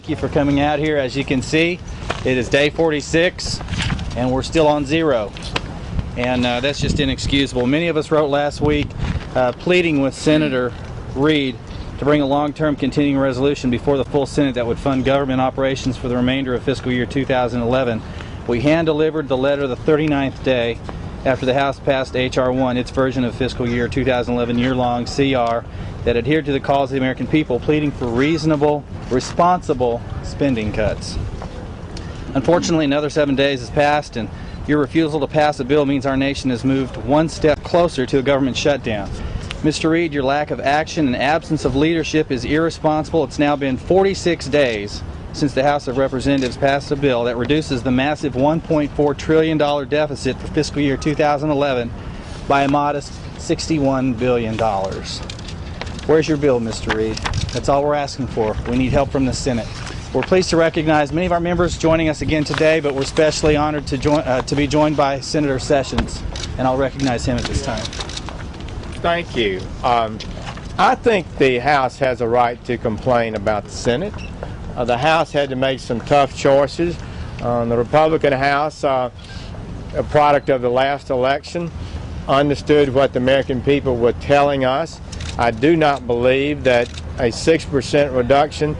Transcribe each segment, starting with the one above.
thank you for coming out here. As you can see, it is day 46 and we're still on zero. And that's just inexcusable. Many of us wrote last week pleading with Senator Reid to bring a long-term continuing resolution before the full Senate that would fund government operations for the remainder of fiscal year 2011. We hand-delivered the letter the 39th day after the House passed H.R. 1, its version of fiscal year 2011 year-long CR that adhered to the calls of the American people, pleading for reasonable, responsible spending cuts. Unfortunately, another 7 days has passed, and your refusal to pass a bill means our nation has moved one step closer to a government shutdown. Mr. Reid, your lack of action and absence of leadership is irresponsible. It's now been 46 days since the House of Representatives passed a bill that reduces the massive $1.4 trillion deficit for fiscal year 2011 by a modest $61 billion. Where's your bill, Mr. Reid? That's all we're asking for. We need help from the Senate. We're pleased to recognize many of our members joining us again today, but we're especially honored to be joined by Senator Sessions, and I'll recognize him at this time. Thank you. I think the House has a right to complain about the Senate. The House had to make some tough choices. The Republican House, a product of the last election, understood what the American people were telling us. I do not believe that a 6% reduction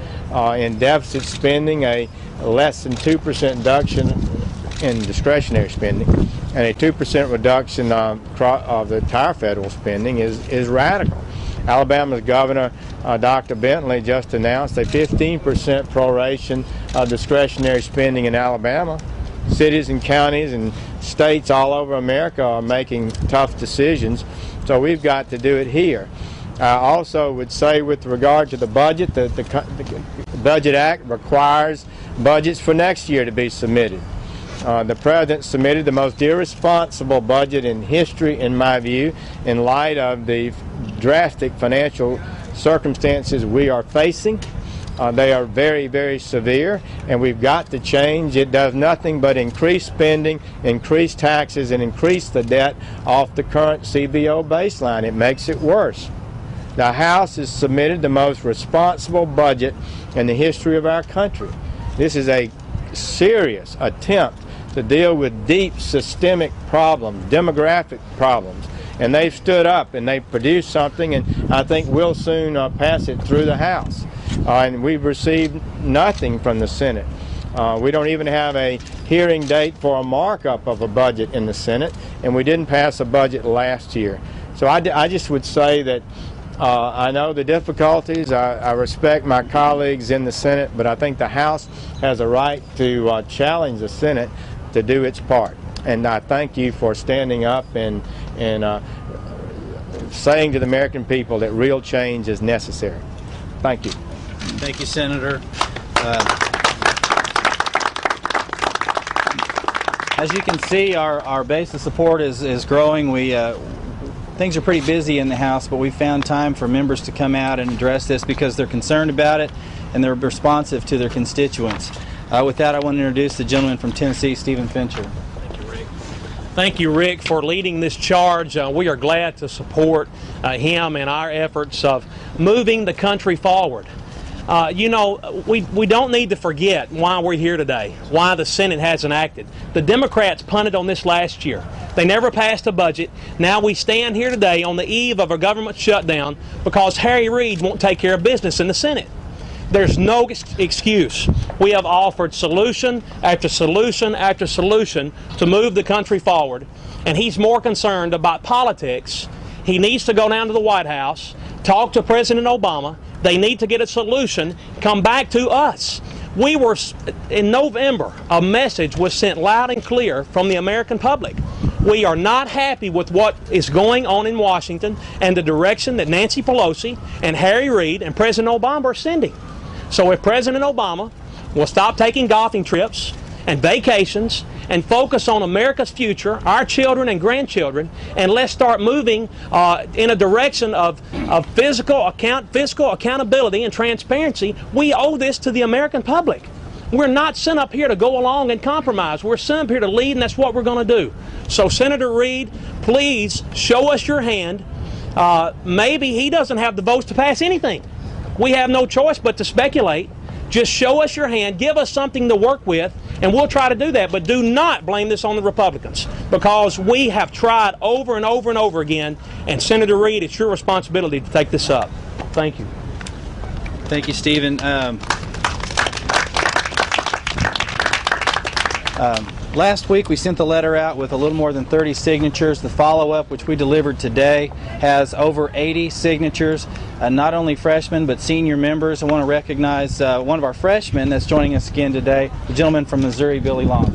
in deficit spending, a less than 2% reduction in discretionary spending, and a 2% reduction of the entire federal spending is radical. Alabama's Governor, Dr. Bentley, just announced a 15% proration of discretionary spending in Alabama. Cities and counties and states all over America are making tough decisions, so we've got to do it here. I also would say with regard to the budget, the Budget Act requires budgets for next year to be submitted. The President submitted the most irresponsible budget in history, in my view, in light of the drastic financial circumstances we are facing. They are very, very severe, and we've got to change. It does nothing but increase spending, increase taxes, and increase the debt off the current CBO baseline. It makes it worse. The House has submitted the most responsible budget in the history of our country. This is a serious attempt to deal with deep systemic problems, demographic problems. And they've stood up and they've produced something, and I think we'll soon pass it through the House. And we've received nothing from the Senate. We don't even have a hearing date for a markup of a budget in the Senate, and we didn't pass a budget last year. So I just would say that I know the difficulties. I respect my colleagues in the Senate, but I think the House has a right to challenge the Senate to do its part. And I thank you for standing up and saying to the American people that real change is necessary. Thank you. Thank you, Senator. As you can see, our base of support is growing. Things are pretty busy in the House, but we found time for members to come out and address this because they're concerned about it and they're responsive to their constituents. With that, I want to introduce the gentleman from Tennessee, Stephen Fincher. Thank you, Rick. Thank you, Rick, for leading this charge. We are glad to support him in our efforts of moving the country forward. You know, we don't need to forget why we're here today, why the Senate hasn't acted. The Democrats punted on this last year. They never passed a budget. Now we stand here today on the eve of a government shutdown because Harry Reid won't take care of business in the Senate. There's no excuse. We have offered solution after solution after solution to move the country forward, and he's more concerned about politics. He needs to go down to the White House, talk to President Obama. They need to get a solution, come back to us. We were, in November, a message was sent loud and clear from the American public. We are not happy with what is going on in Washington and the direction that Nancy Pelosi and Harry Reid and President Obama are sending. So if President Obama will stop taking golfing trips and vacations and focus on America's future, our children and grandchildren, and let's start moving in a direction of fiscal accountability and transparency, we owe this to the American public. We're not sent up here to go along and compromise. We're sent up here to lead, and that's what we're going to do. So Senator Reid, please show us your hand. Maybe he doesn't have the votes to pass anything. We have no choice but to speculate. Just show us your hand, give us something to work with, and we'll try to do that. But do not blame this on the Republicans, because we have tried over and over and over again, and Senator Reid, it's your responsibility to take this up. Thank you. Thank you, Stephen. Last week we sent the letter out with a little more than 30 signatures. The follow-up, which we delivered today, has over 80 signatures, not only freshmen but senior members. I want to recognize one of our freshmen that's joining us again today, the gentleman from Missouri, Billy Long.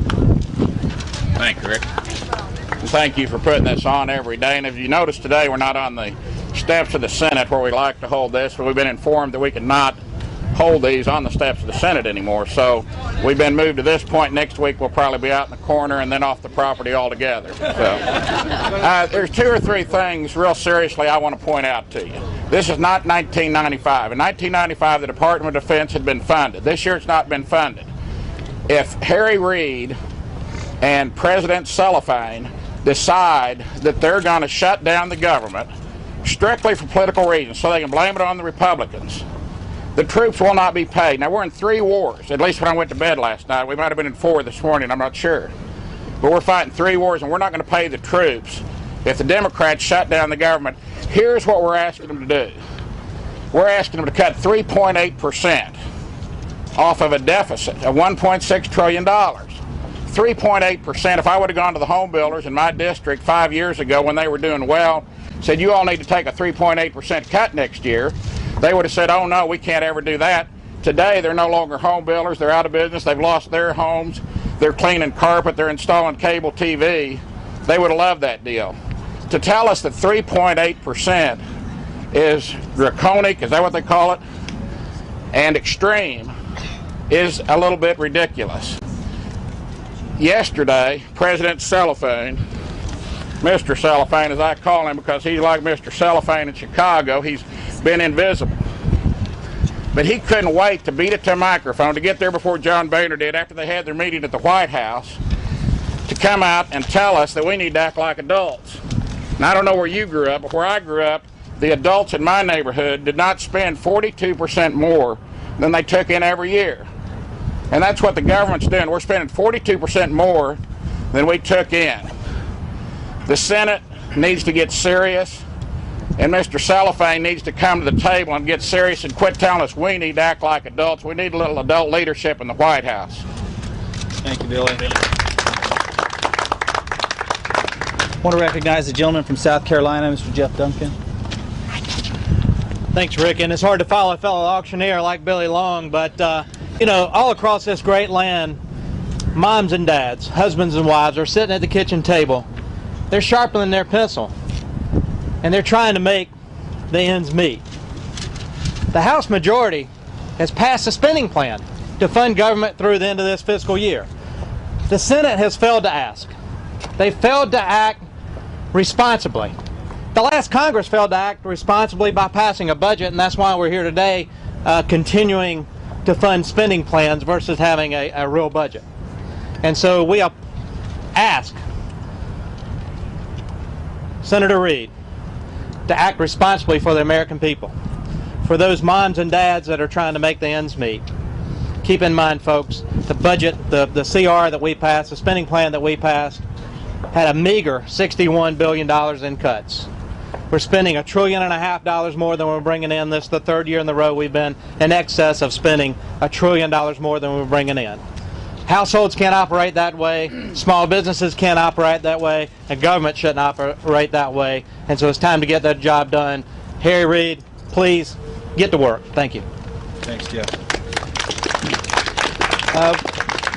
Thank you, Rick. And thank you for putting this on every day. And if you notice today, we're not on the steps of the Senate where we like to hold this, but we've been informed that we cannot hold these on the steps of the Senate anymore. So we've been moved to this point. Next week we'll probably be out in the corner and then off the property altogether. So there's 2 or 3 things real seriously I want to point out to you. This is not 1995. In 1995 the Department of Defense had been funded. This year it's not been funded. If Harry Reid and President Cellophane decide that they're going to shut down the government strictly for political reasons so they can blame it on the Republicans, the troops will not be paid. Now, we're in 3 wars, at least when I went to bed last night. We might have been in 4 this morning, I'm not sure. But we're fighting 3 wars, and we're not going to pay the troops if the Democrats shut down the government. Here's what we're asking them to do. We're asking them to cut 3.8% off of a deficit of $1.6 trillion. 3.8%, if I would have gone to the home builders in my district 5 years ago when they were doing well, said you all need to take a 3.8% cut next year, they would have said, oh no, we can't ever do that. Today they're no longer home builders, they're out of business, they've lost their homes, they're cleaning carpet, they're installing cable TV. They would have loved that deal. To tell us that 3.8% is draconic, is that what they call it, and extreme, is a little bit ridiculous. Yesterday, President Cellophane, Mr. Cellophane as I call him because he's like Mr. Cellophane in Chicago, he's been invisible. But he couldn't wait to beat it to a microphone to get there before John Boehner did after they had their meeting at the White House to come out and tell us that we need to act like adults. And I don't know where you grew up, but where I grew up, the adults in my neighborhood did not spend 42% more than they took in every year. And that's what the government's doing. We're spending 42% more than we took in. The Senate needs to get serious, and Mr. Cellophane needs to come to the table and get serious and quit telling us we need to act like adults. We need a little adult leadership in the White House. Thank you, Billy. I want to recognize the gentleman from South Carolina, Mr. Jeff Duncan. Thanks, Rick. And it's hard to follow a fellow auctioneer like Billy Long, but you know, all across this great land, moms and dads, husbands and wives are sitting at the kitchen table. They're sharpening their pencil, and they're trying to make the ends meet. The House majority has passed a spending plan to fund government through the end of this fiscal year. The Senate has failed to ask. They failed to act responsibly. The last Congress failed to act responsibly by passing a budget, and that's why we're here today continuing to fund spending plans versus having a real budget. And so we ask Senator Reid to act responsibly for the American people, for those moms and dads that are trying to make the ends meet. Keep in mind, folks, the budget, the CR that we passed, the spending plan that we passed, had a meager $61 billion in cuts. We're spending $1.5 trillion more than we're bringing in. This is the 3rd year in a row we've been in excess of spending $1 trillion more than we're bringing in. Households can't operate that way, small businesses can't operate that way, and government shouldn't operate that way. And so it's time to get that job done. Harry Reid, please get to work. Thank you. Thanks, Jeff.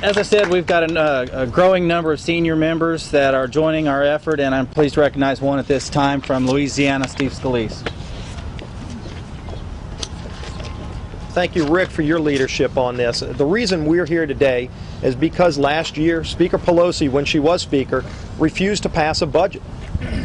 As I said, we've got a growing number of senior members that are joining our effort, and I'm pleased to recognize one at this time from Louisiana, Steve Scalise. Thank you, Rick, for your leadership on this. The reason we're here today is because last year, Speaker Pelosi, when she was Speaker, refused to pass a budget.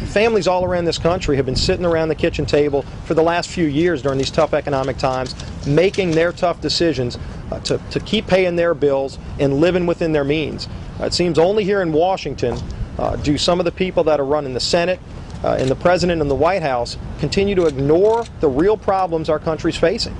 Families all around this country have been sitting around the kitchen table for the last few years during these tough economic times, making their tough decisions to keep paying their bills and living within their means. It seems only here in Washington do some of the people that are running the Senate and the President and the White House continue to ignore the real problems our country's facing.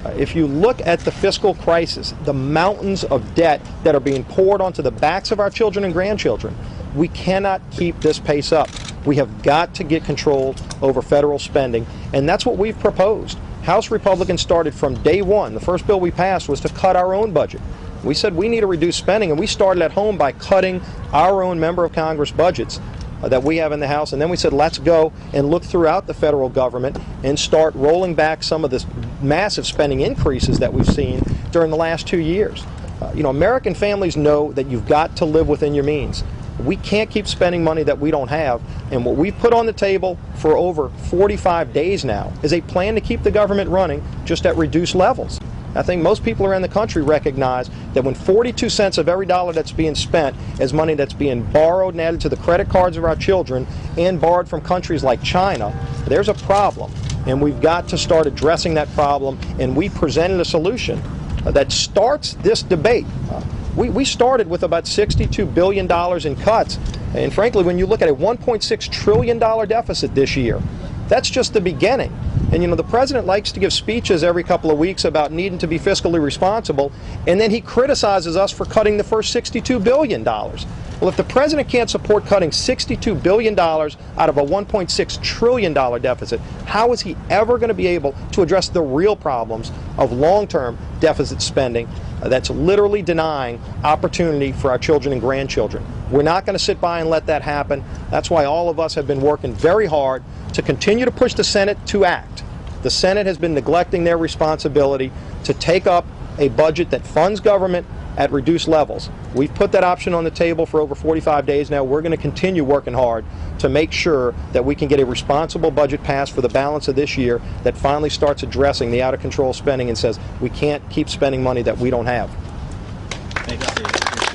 If you look at the fiscal crisis, the mountains of debt that are being poured onto the backs of our children and grandchildren, we cannot keep this pace up. We have got to get control over federal spending, and that's what we've proposed. House Republicans started from day one. The first bill we passed was to cut our own budget. We said we need to reduce spending, and we started at home by cutting our own member of Congress budgets that we have in the House, and then we said let's go and look throughout the federal government and start rolling back some of the massive spending increases that we've seen during the last 2 years. American families know that you've got to live within your means. We can't keep spending money that we don't have, and what we've put on the table for over 45 days now is a plan to keep the government running just at reduced levels. I think most people around the country recognize that when 42 cents of every dollar that's being spent is money that's being borrowed and added to the credit cards of our children and borrowed from countries like China, there's a problem. And we've got to start addressing that problem, and we presented a solution that starts this debate. We started with about $62 billion in cuts, and frankly, when you look at a $1.6 trillion deficit this year, that's just the beginning. And the president likes to give speeches every couple of weeks about needing to be fiscally responsible, and then he criticizes us for cutting the first $62 billion. Well, if the president can't support cutting $62 billion out of a $1.6 trillion deficit, how is he ever going to be able to address the real problems of long-term deficit spending that's literally denying opportunity for our children and grandchildren? We're not going to sit by and let that happen. That's why all of us have been working very hard to continue to push the Senate to act. The Senate has been neglecting their responsibility to take up a budget that funds government at reduced levels. We've put that option on the table for over 45 days now. We're going to continue working hard to make sure that we can get a responsible budget passed for the balance of this year that finally starts addressing the out-of-control spending and says we can't keep spending money that we don't have. Thank you, Steve.